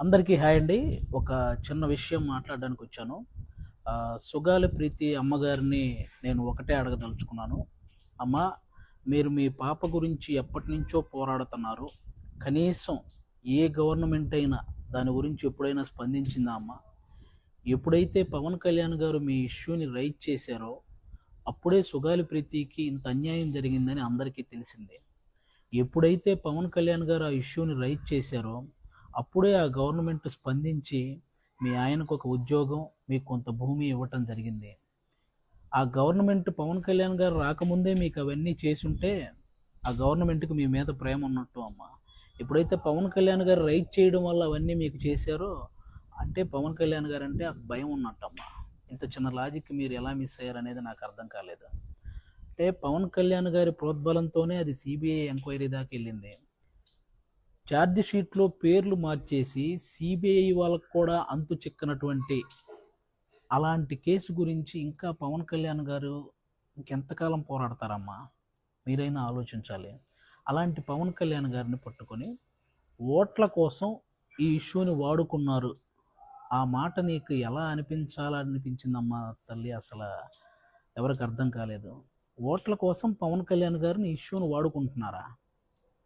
అందరికీ హాయ్ అండి. ఒక చిన్న విషయం మాట్లాడడానికి వచ్చాను. సుగాలి ప్రీతి అమ్మగారిని నేను ఒకటే అడగదలుచుకున్నాను. అమ్మ, మీరు మీ పాప గురించి ఎప్పటినుంచో పోరాడుతున్నారు. కనీసం ఏ గవర్నమెంట్ అయినా దాని గురించి ఎప్పుడైనా స్పందించిందా అమ్మ? ఎప్పుడైతే పవన్ కళ్యాణ్ గారు మీ ఇష్యూని రైజ్ చేశారో అప్పుడే సుగాలి ప్రీతికి ఇంత అన్యాయం జరిగిందని అందరికీ తెలిసిందే. ఎప్పుడైతే పవన్ కళ్యాణ్ గారు ఆ ఇష్యూని రైజ్ చేశారో అప్పుడే ఆ గవర్నమెంట్ స్పందించి మీ ఆయనకు ఒక ఉద్యోగం, మీకు కొంత భూమి ఇవ్వటం జరిగింది. ఆ గవర్నమెంట్ పవన్ కళ్యాణ్ గారు రాకముందే మీకు అవన్నీ చేసుంటే ఆ గవర్నమెంట్కి మీ మీద ప్రేమ ఉన్నట్టు అమ్మ. ఎప్పుడైతే పవన్ కళ్యాణ్ గారు రైజ్ చేయడం వల్ల అవన్నీ మీకు చేశారో అంటే పవన్ కళ్యాణ్ గారు అంటే ఆ భయం ఉన్నట్టమ్మా. ఇంత చిన్న లాజిక్ మీరు ఎలా మిస్ అయ్యారనేది నాకు అర్థం కాలేదు. అంటే పవన్ కళ్యాణ్ గారి ప్రోద్బలంతోనే అది సిబిఐ ఎంక్వైరీ దాకా వెళ్ళింది. ఛార్జ్ షీట్లో పేర్లు మార్చేసి సిబిఐ వాళ్ళకు కూడా అంతు చిక్కనటువంటి అలాంటి కేసు గురించి ఇంకా పవన్ కళ్యాణ్ గారు ఇంకెంతకాలం పోరాడతారమ్మా? మీరైనా ఆలోచించాలి. అలాంటి పవన్ కళ్యాణ్ గారిని పట్టుకొని ఓట్ల కోసం ఈ ఇష్యూని వాడుకున్నారు. ఆ మాట నీకు ఎలా అనిపించాలనిపించిందమ్మా తల్లి? అసలు ఎవరికి అర్థం కాలేదు. ఓట్ల కోసం పవన్ కళ్యాణ్ గారిని ఇష్యూని వాడుకుంటున్నారా?